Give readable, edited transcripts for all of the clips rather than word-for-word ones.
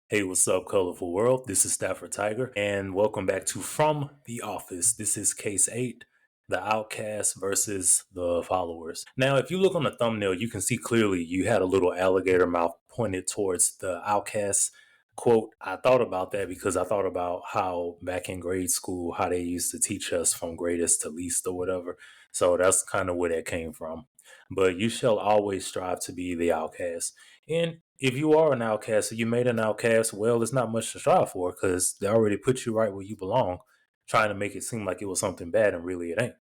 Hey, what's up, colorful world? This is Stafford Tiger, and welcome back to From the Office. This is Case 8, the Outcast versus the Followers. Now, if you look on the thumbnail, you can see clearly you had a little alligator mouth pointed towards the Outcast quote. I thought about that because I thought about how back in grade school, how they used to teach us from greatest to least or whatever. So that's kind of where that came from. But you shall always strive to be the outcast. And if you are an outcast or you made an outcast, well, it's not much to strive for because they already put you right where you belong, trying to make it seem like it was something bad and really it ain't.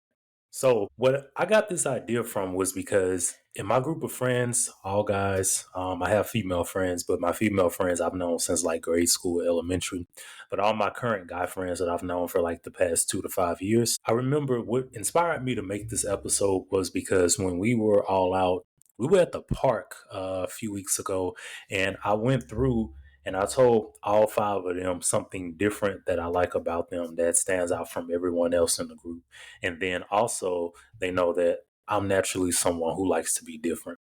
So, what I got this idea from was because in my group of friends, all guys, I have female friends, but my female friends I've known since like grade school, elementary. But all my current guy friends that I've known for like the past 2 to 5 years, I remember what inspired me to make this episode was because when we were all out, we were at the park a few weeks ago, and I went through and I told all five of them something different that I like about them that stands out from everyone else in the group. And then also, they know that I'm naturally someone who likes to be different.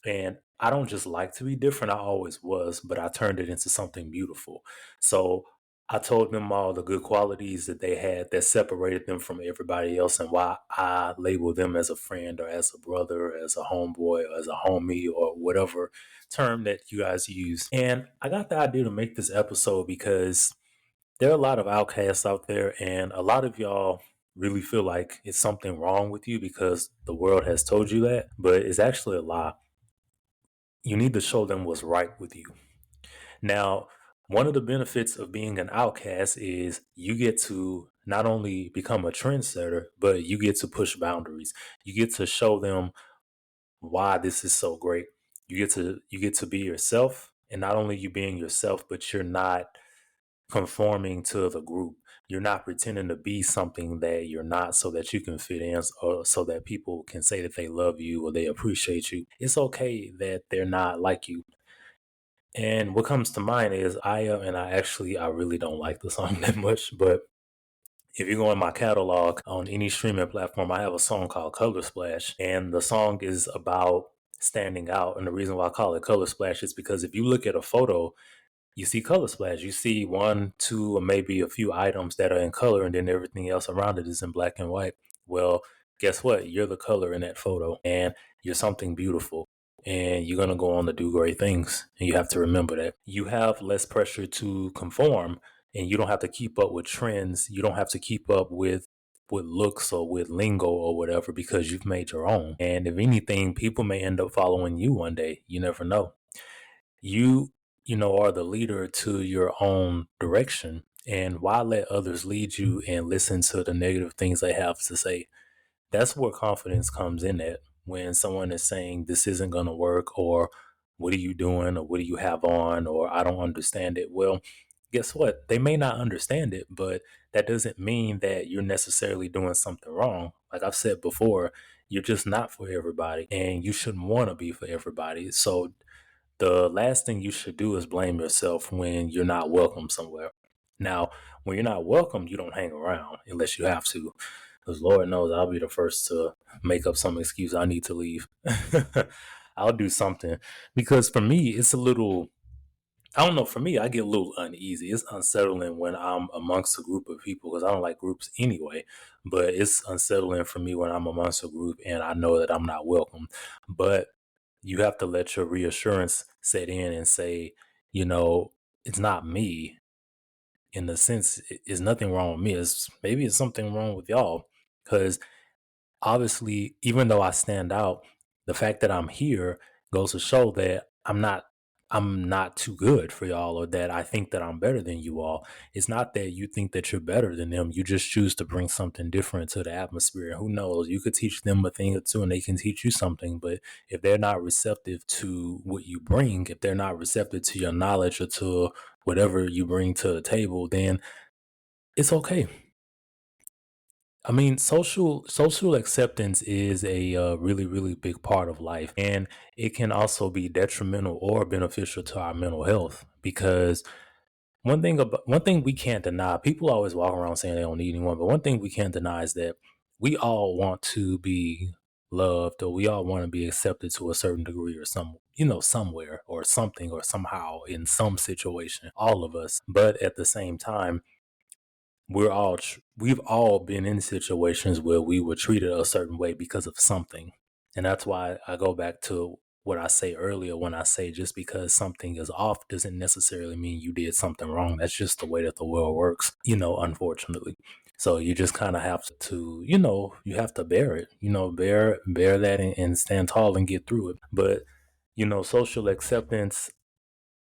And I don't just like to be different, I always was, but I turned it into something beautiful. So I told them all the good qualities that they had that separated them from everybody else and why I label them as a friend or as a brother, or as a homeboy, or as a homie, or whatever term that you guys use. And I got the idea to make this episode because there are a lot of outcasts out there, and a lot of y'all really feel like it's something wrong with you because the world has told you that, but it's actually a lie. You need to show them what's right with you. Now, one of the benefits of being an outcast is you get to not only become a trendsetter, but you get to push boundaries. You get to show them why this is so great. You get to be yourself, and not only you being yourself, but you're not conforming to the group. You're not pretending to be something that you're not so that you can fit in or so that people can say that they love you or they appreciate you. It's okay that they're not like you. And what comes to mind is and I really don't like the song that much, but if you go in my catalog on any streaming platform, I have a song called Color Splash, and the song is about standing out. And the reason why I call it Color Splash is because if you look at a photo, you see color splash. You see one, two, or maybe a few items that are in color, and then everything else around it is in black and white. Well, guess what? You're the color in that photo, and you're something beautiful. And you're going to go on to do great things. And you have to remember that. You have less pressure to conform, and you don't have to keep up with trends. You don't have to keep up with looks or with lingo or whatever because you've made your own. And if anything, people may end up following you one day. You never know. You are the leader to your own direction, and why let others lead you and listen to the negative things they have to say? That's where confidence comes in at. When someone is saying this isn't going to work, or what are you doing, or what do you have on, or I don't understand it. Well, guess what? They may not understand it, but that doesn't mean that you're necessarily doing something wrong. Like I've said before, you're just not for everybody, and you shouldn't want to be for everybody. So the last thing you should do is blame yourself when you're not welcome somewhere. Now, when you're not welcome, you don't hang around unless you have to. Because Lord knows I'll be the first to make up some excuse I need to leave. I'll do something. Because for me, it's a little, I don't know, for me, I get a little uneasy. It's unsettling when I'm amongst a group of people because I don't like groups anyway. But it's unsettling for me when I'm amongst a group and I know that I'm not welcome. But you have to let your reassurance set in and say, you know, it's not me. In the sense, it's nothing wrong with me. Maybe it's something wrong with y'all. Because obviously, even though I stand out, the fact that I'm here goes to show that I'm not too good for y'all, or that I think that I'm better than you all. It's not that you think that you're better than them. You just choose to bring something different to the atmosphere. Who knows? You could teach them a thing or two and they can teach you something. But if they're not receptive to what you bring, if they're not receptive to your knowledge or to whatever you bring to the table, then it's okay. I mean, social acceptance is a really really big part of life, and it can also be detrimental or beneficial to our mental health. Because one thing we can't deny, people always walk around saying they don't need anyone, but one thing we can't deny is that we all want to be loved, or we all want to be accepted to a certain degree or somewhere or something or somehow in some situation, all of us. But at the same time, we've all been in situations where we were treated a certain way because of something. And that's why I go back to what I say earlier when I say just because something is off doesn't necessarily mean you did something wrong. That's just the way that the world works, unfortunately. So you just kind of have to, you have to bear it, bear that and stand tall and get through it. But, social acceptance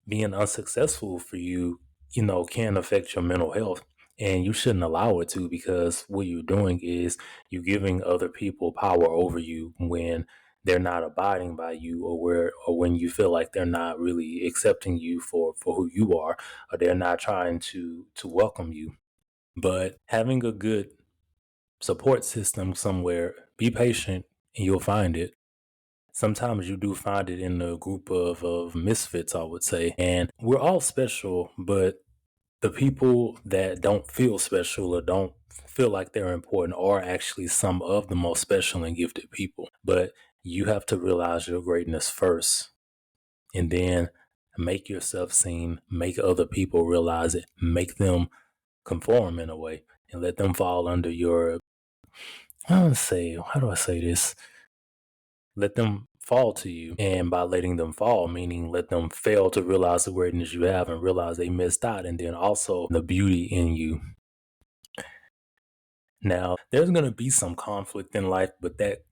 being unsuccessful for you, can affect your mental health. And you shouldn't allow it to, because what you're doing is you're giving other people power over you when they're not abiding by you, or when you feel like they're not really accepting you for who you are, or they're not trying to welcome you. But having a good support system somewhere, be patient and you'll find it. Sometimes you do find it in a group of misfits, I would say. And we're all special, but the people that don't feel special or don't feel like they're important are actually some of the most special and gifted people. But you have to realize your greatness first, and then make yourself seen, make other people realize it, make them conform in a way, and let them fall under your, how do I say this? Let them fall to you. And by letting them fall, meaning let them fail to realize the greatness you have and realize they missed out, and then also the beauty in you. Now, there's going to be some conflict in life, but that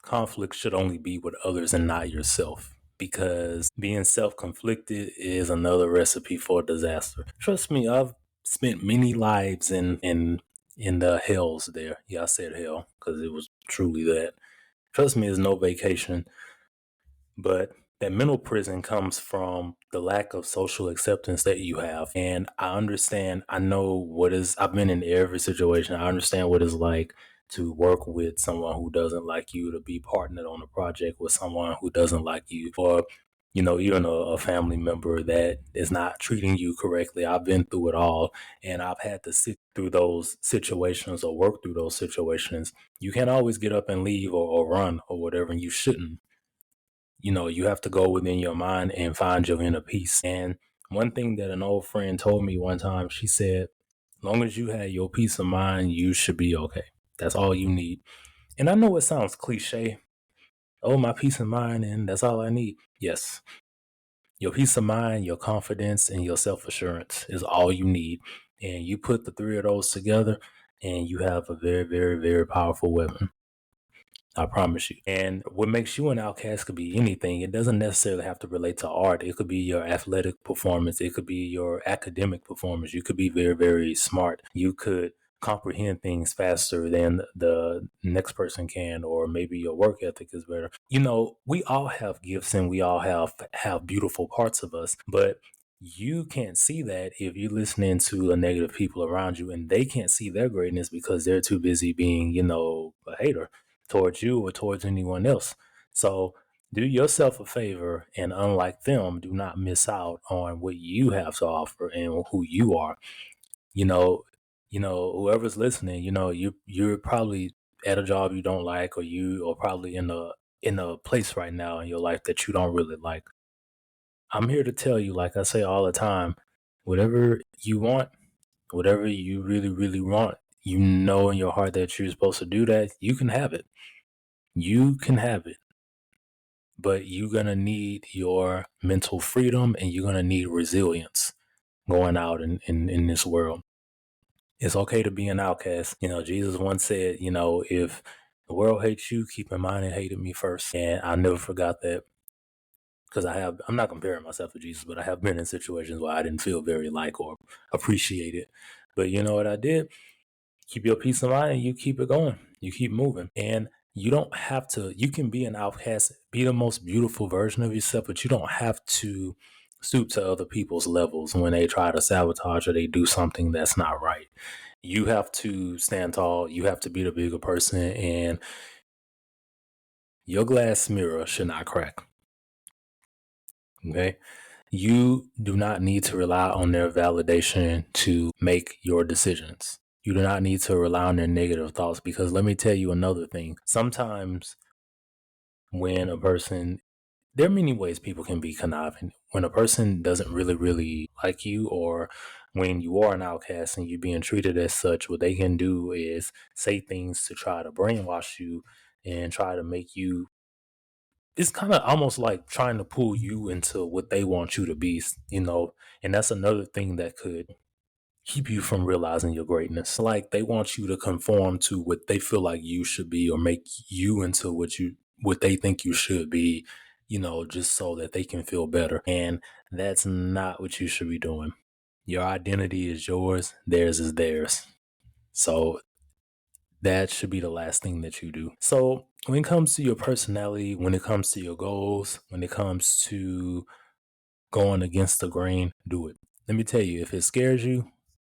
conflict should only be with others and not yourself, because being self-conflicted is another recipe for disaster. Trust me, I've spent many lives in the hells there. Yeah, I said hell because it was truly that. Trust me, it's no vacation. But that mental prison comes from the lack of social acceptance that you have. And I understand, I've been in every situation. I understand what it's like to work with someone who doesn't like you, to be partnered on a project with someone who doesn't like you, or, even a family member that is not treating you correctly. I've been through it all, and I've had to sit through those situations or work through those situations. You can't always get up and leave or run or whatever, and you shouldn't. You have to go within your mind and find your inner peace. And one thing that an old friend told me one time, she said, as long as you had your peace of mind, you should be okay. That's all you need. And I know it sounds cliche. Oh, my peace of mind, and that's all I need. Yes. Your peace of mind, your confidence, and your self assurance is all you need. And you put the three of those together, and you have a very, very, very powerful weapon. I promise you. And what makes you an outcast could be anything. It doesn't necessarily have to relate to art. It could be your athletic performance. It could be your academic performance. You could be very, very smart. You could comprehend things faster than the next person can, or maybe your work ethic is better. We all have gifts and we all have beautiful parts of us, but you can't see that if you're listening to the negative people around you, and they can't see their greatness because they're too busy being, a hater towards you or towards anyone else. So do yourself a favor, and unlike them, do not miss out on what you have to offer and who you are. You know, whoever's listening, you're probably at a job you don't like, or you are probably in a place right now in your life that you don't really like. I'm here to tell you, like I say all the time, whatever you want, whatever you really, really want, you know in your heart that you're supposed to do that, you can have it. You can have it, but you're going to need your mental freedom, and you're going to need resilience going out in this world. It's okay to be an outcast. Jesus once said, if the world hates you, keep in mind it hated me first. And I never forgot that, because I'm not comparing myself to Jesus, but I have been in situations where I didn't feel very like or appreciate it. But you know what I did? Keep your peace of mind and you keep it going. You keep moving. And you don't have to, you can be an outcast, be the most beautiful version of yourself, but you don't have to stoop to other people's levels when they try to sabotage or they do something that's not right. You have to stand tall. You have to be the bigger person, and your glass mirror should not crack. Okay. You do not need to rely on their validation to make your decisions. You do not need to rely on their negative thoughts, because let me tell you another thing. Sometimes when a person, there are many ways people can be conniving. When a person doesn't really like you, or when you are an outcast and you're being treated as such, what they can do is say things to try to brainwash you and try to make you, it's kind of almost like trying to pull you into what they want you to be, and that's another thing that could keep you from realizing your greatness. Like they want you to conform to what they feel like you should be, or make you into what they think you should be, just so that they can feel better. And that's not what you should be doing. Your identity is yours, theirs is theirs. So that should be the last thing that you do. So when it comes to your personality, when it comes to your goals, when it comes to going against the grain, do it. Let me tell you, if it scares you,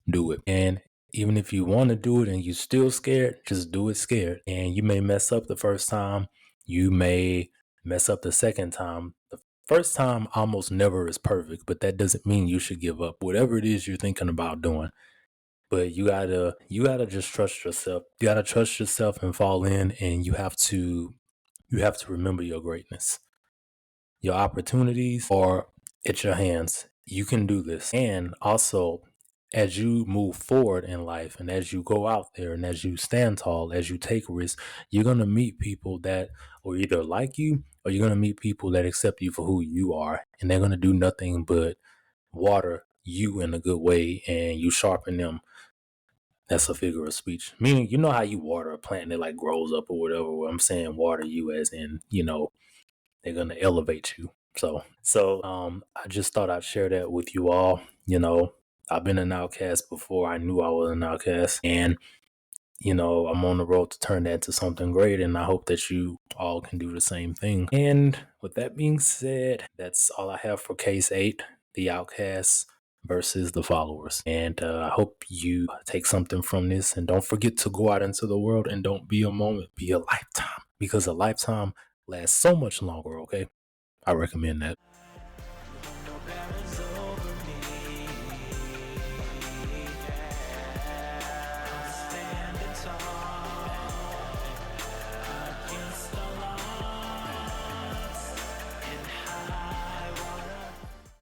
do it. And even if you want to do it and you still scared, just do it scared. And you may mess up the first time. You may mess up the second time. The first time almost never is perfect, but that doesn't mean you should give up. Whatever it is you're thinking about doing. But you gotta just trust yourself. You gotta trust yourself and fall in, and you have to remember your greatness. Your opportunities are at your hands. You can do this. And also, as you move forward in life and as you go out there and as you stand tall, as you take risks, you're going to meet people that will either like you, or you're going to meet people that accept you for who you are. And they're going to do nothing but water you in a good way, and you sharpen them. That's a figure of speech. Meaning, you know how you water a plant and it like grows up or whatever. Well, I'm saying water you as in, they're gonna elevate you. So I just thought I'd share that with you all. I've been an outcast before I knew I was an outcast, and I'm on the road to turn that into something great, and I hope that you all can do the same thing. And with that being said, that's all I have for case 8, the outcasts versus the followers. And I hope you take something from this, and don't forget to go out into the world and don't be a moment, be a lifetime, because a lifetime lasts so much longer. Okay, I recommend that.